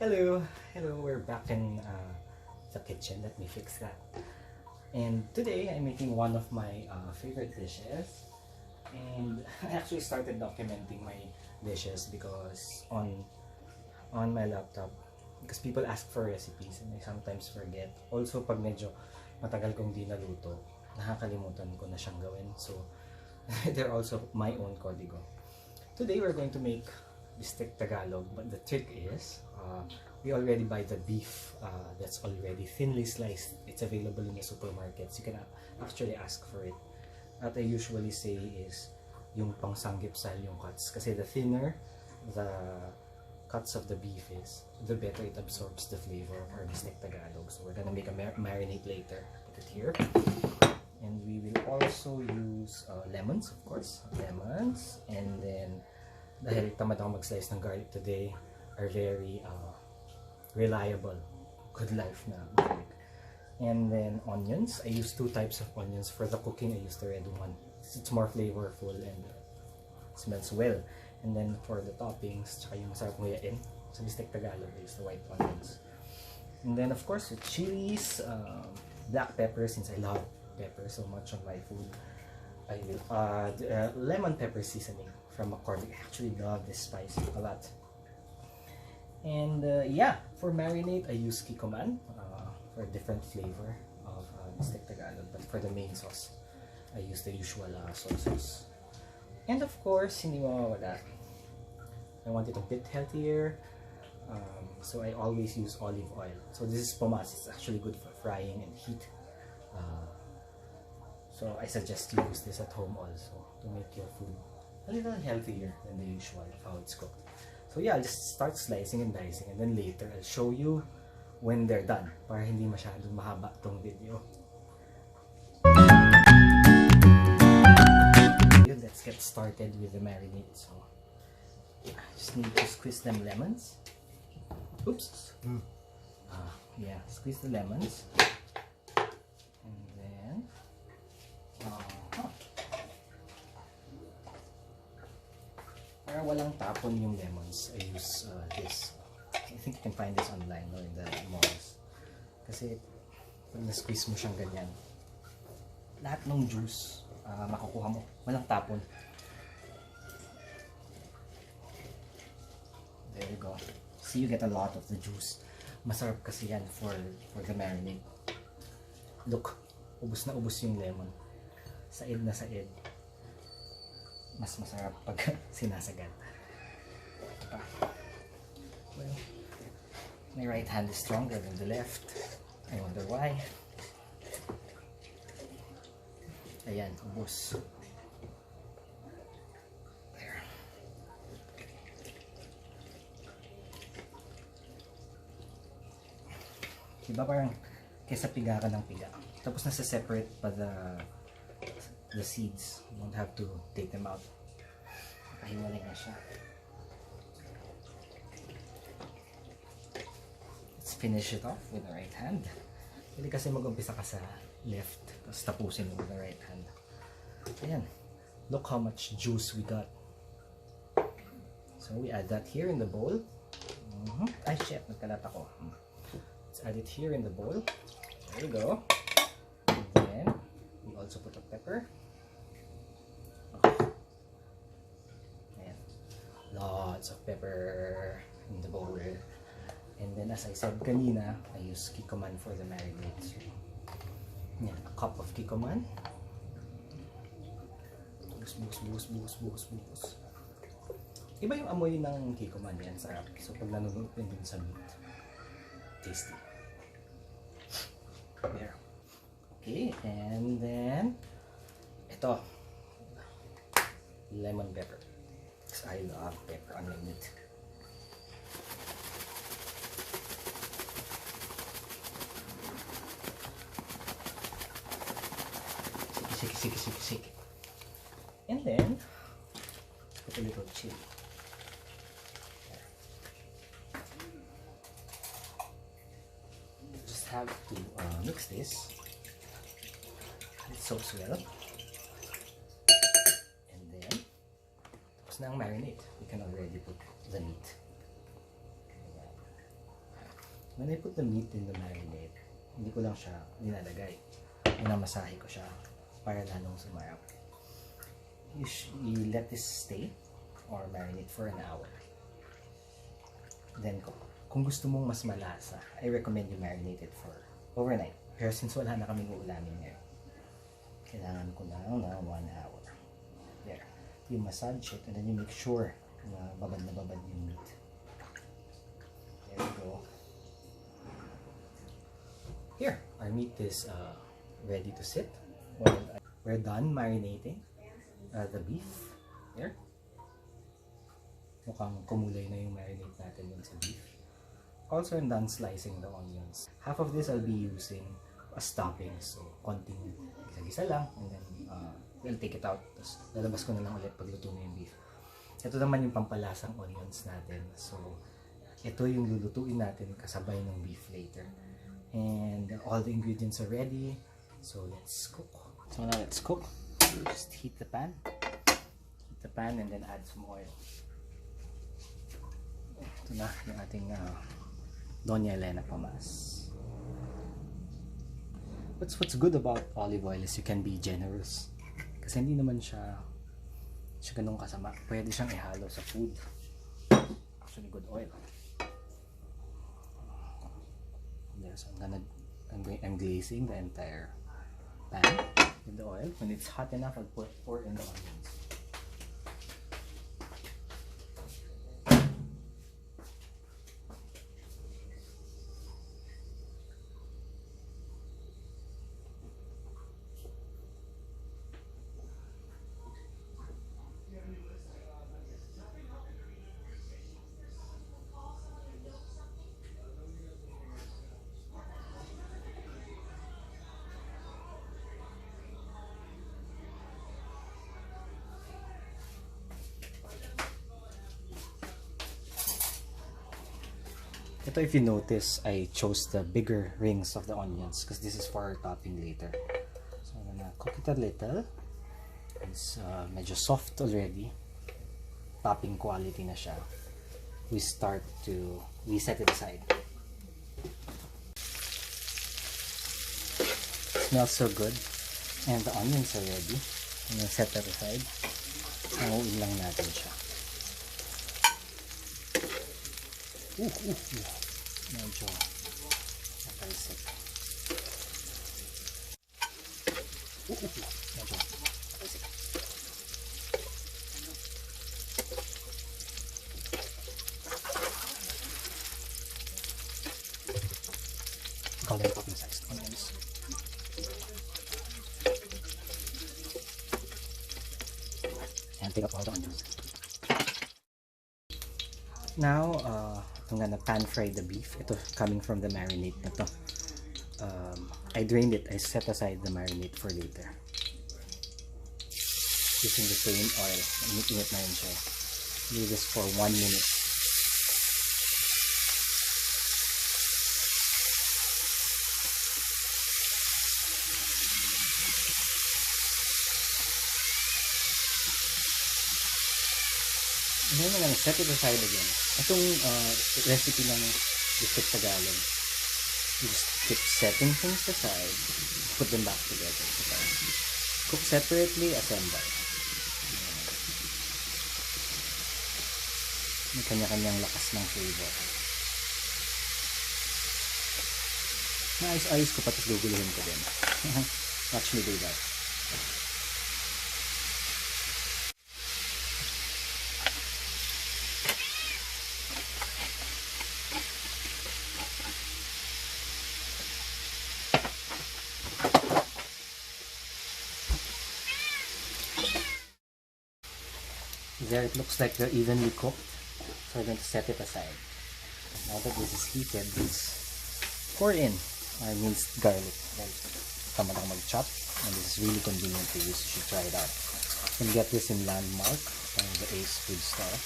Hello, we're back in the kitchen. Let me fix that. And today I'm making one of my favorite dishes. And I actually started documenting my dishes because on my laptop, because people ask for recipes and I sometimes forget. Also, pag medyo matagal kong di naluto, nakakalimutan ko na siyang gawin. So, they're also my own kodigo. Today we're going to make Bistek Tagalog, but the trick is we already buy the beef that's already thinly sliced. It's available in the supermarkets. You can actually ask for it. What I usually say is yung pang-sanggipsal yung cuts, kasi the thinner the cuts of the beef is, the better it absorbs the flavor of our Bistek Tagalog. So we're gonna make a marinade later. Put it here. And we will also use lemons, of course. Lemons. And then, dahil tamad ako mag-slice ng garlic today, are very reliable. Good life na garlic. And then, onions. I use two types of onions. For the cooking, I use the red one. It's more flavorful and smells well. And then, for the toppings, tsaka yung masarap nguyain sa Bistek Tagalog, I use the white onions. And then, of course, with chilies, black pepper, since I love pepper so much on my food. I will add lemon pepper seasoning from McCormick. I actually love this spice a lot. And yeah, for marinade, I use kikoman for a different flavor of Bistek Tagalog. But for the main sauce, I use the usual soy sauce. And of course, hindi mawawala, I want it a bit healthier. So I always use olive oil. So this is pomas. It's actually good for frying and heat. So I suggest you use this at home also to make your food a little healthier than the usual of how it's cooked. So yeah, I'll just start slicing and dicing, and then later I'll show you when they're done para hindi masyadong mahaba tong video. Let's get started with the marinade. So I just need to squeeze them lemons. Oops. Yeah, squeeze the lemons. And then para walang tapon yung lemons, I use this. I think you can find this online or in the malls. Kasi pag na-squeeze mo siyang ganyan, lahat ng juice makukuha mo. Walang tapon. There you go. See, you get a lot of the juice. Masarap kasi yan for the marinade. Look, ubos na ubos yung lemon. Said na said. Mas masarap pag sinasagad. Well, my right hand is stronger than the left. I wonder why. Ayan, ubos. There. Diba parang kesa piga ka ng piga. Tapos nasa-separate pa the seeds. You won't have to take them out. Nakahiwalay na siya. Let's finish it off with the right hand. Hindi kasi mag-umpisa ka sa left, tapos tapusin mo with the right hand. Ayan. Look how much juice we got. So we add that here in the bowl. Ay shit, nagkalat ako. Let's add it here in the bowl. There you go. And then we also put a pepper. Ayan. Lots of pepper in the bowl. And then as I said kanina, I use kikoman for the marinade. So, yan, a cup of kikoman. Buhos. Iba yung amoy ng kikoman yan, sarap. So pag nanunod din sa meat, tasty. There. Okay, and then ito, lemon pepper. Because I love pepper on my meat. Siki. And then put a little chili. Just have to mix this. It soaks well. And then tapos na ang marinade. We can already put the meat. When I put the meat in the marinade, hindi ko lang siya nilalagay. Minamasahe ko siya para lalong sumarap. You let this stay or marinate for an hour. Then kung gusto mong mas malasa, I recommend you marinate it for overnight. Pero since wala na kaming uulamin ngayon, kailangan ko lang na 1 hour. There. You massage it and then you make sure na babad yung meat. There we go. Here, our meat is ready to sit. Well, we're done marinating the beef. Here. Mukhang kumulay na yung marinate natin dun sa beef. Also, I'm done slicing the onions. Half of this I'll be using as topping. So, konting gisa-gisa lang. And then, we'll take it out. Tapos, lalabas ko na lang ulit pag luto na yung beef. Ito naman yung pampalasang onions natin. So, ito yung lulutuin natin kasabay ng beef later. And all the ingredients are ready. So, let's cook. So, now let's cook. Just heat the pan. Heat the pan and then add some oil. Ito na yung ating Doña Elena Pamas. What's good about olive oil is you can be generous. Kasi hindi naman siya ganun kasama. Pwede siyang ihalo sa food. Actually, good oil. So I'm glazing the entire pan with the oil. When it's hot enough, I'll pour in the onions. Ito, if you notice, I chose the bigger rings of the onions because this is for our topping later. So I'm gonna cook it a little. It's medyo soft already. Topping quality na siya. We set it aside. Smells so good. And the onions are ready. I'm gonna set that aside. Hanguin lang natin siya. Medyo natalsik. Medyo natalsik. Call them popping sized onions. And take up all the onions. Now, I'm gonna pan fry the beef. Ito coming from the marinade na to. I drained it. I set aside the marinade for later. Using the same oil. Init na yun siya. Do this for 1 minute. And then I'm gonna set it aside again. Itong recipe ng Bistek Tagalog, you just keep setting things aside, put them back together. Cook separately, assemble. May kanya-kanyang lakas ng flavor. Naayos-ayos ko pa, tapos guguluhin ko din. Watch me do that. There, it looks like they're evenly cooked, so we're going to set it aside. Now that this is heated, let's pour in our minced garlic. Tama lang mag-chop, and this is really convenient to use. You should try it out. You can get this in Landmark or the Ace Food Store.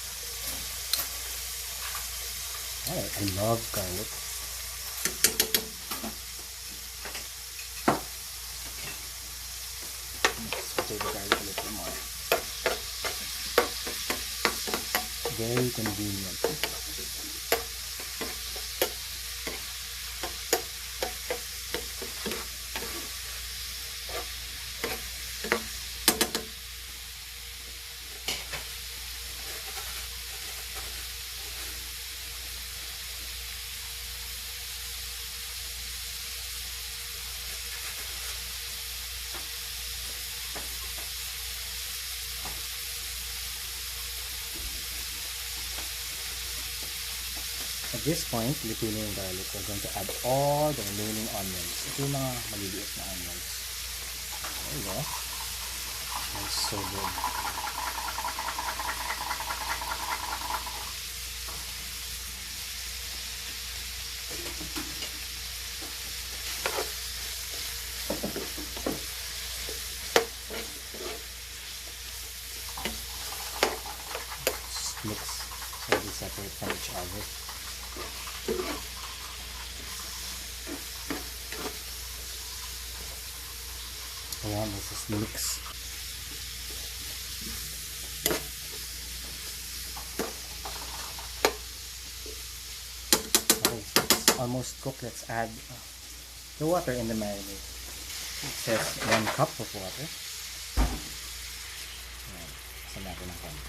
Alright, I love garlic. Let's saute the garlic a little more. Very convenient. At this point, luto na yung garlic. We're going to add all the remaining onions. Ito yung mga maliliit na onions. There you go. That's so good. Just mix so they separate from each other. Ayan, this is mix. Okay, so it's almost cooked. Let's add the water in the marinade. It says 1 cup of water. Ayan, isa natin ng konti.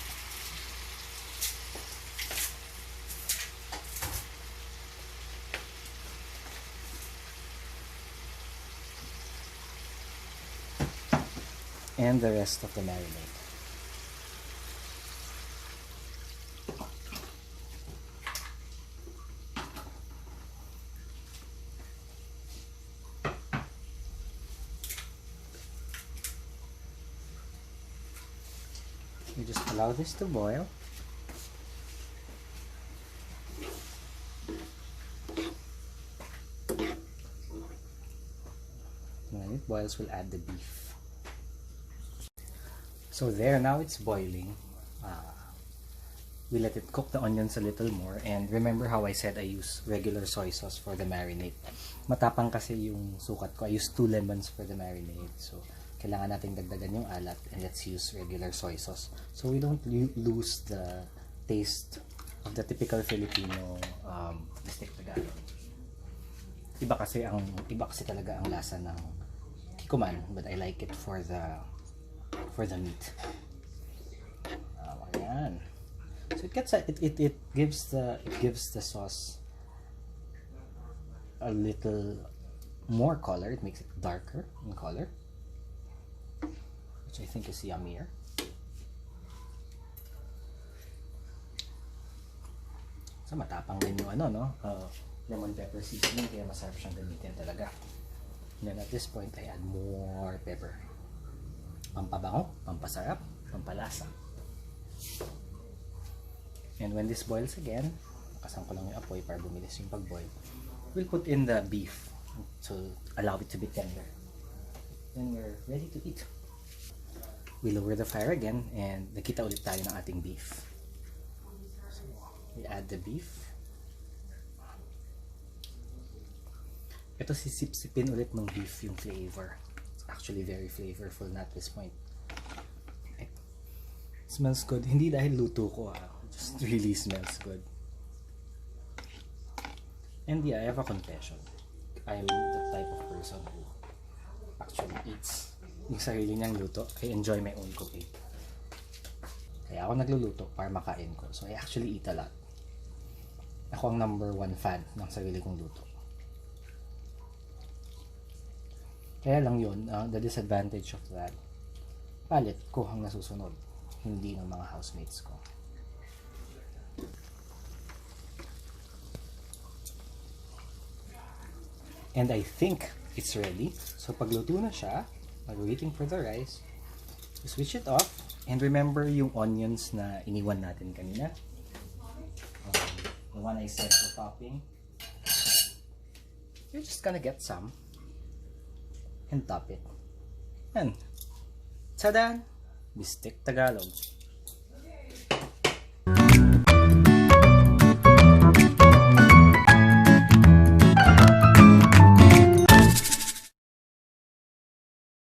And the rest of the marinade. You just allow this to boil. When it boils, we'll add the beef. So there, now it's boiling. We let it cook the onions a little more. And remember how I said I use regular soy sauce for the marinade. Matapang kasi yung sukat ko. I use 2 lemons for the marinade. So, kailangan nating dagdagan yung alat. And let's use regular soy sauce. So, we don't lose the taste of the typical Filipino Bistek Tagalog. Iba kasi talaga ang lasa ng tikuman. But I like it for the meat. Ayan. So it gives the sauce a little more color. It makes it darker in color, which I think is yummier. So matapang din yung lemon pepper seasoning, kaya masarap siyang gamitin talaga. And then at this point I add more pepper. Pampabango, pampasarap, pampalasa. And when this boils again, nakasan ko lang yung apoy para bumilis yung pag-boil. We'll put in the beef to allow it to be tender. Then we're ready to eat. We lower the fire again and nakita ulit tayo ng ating beef. So we add the beef. Ito sisip-sipin ulit ng beef yung flavor. Actually very flavorful na at this point. It smells good. Hindi dahil luto ko, just really smells good. And yeah, I have a confession. I'm the type of person who actually eats yung sarili niyang luto. I enjoy my own cooking. Kaya ako nagluluto para makain ko. So I actually eat a lot. Ako ang #1 fan ng sarili kong luto. Kaya lang yun, the disadvantage of that, palit ko ang nasusunod, hindi ng mga housemates ko. And I think it's ready. So pagluto na siya, while waiting for the rice, switch it off. And remember yung onions na iniwan natin kanina. The one I said for topping. You're just gonna get some and top it. And tada! Bistek Tagalog.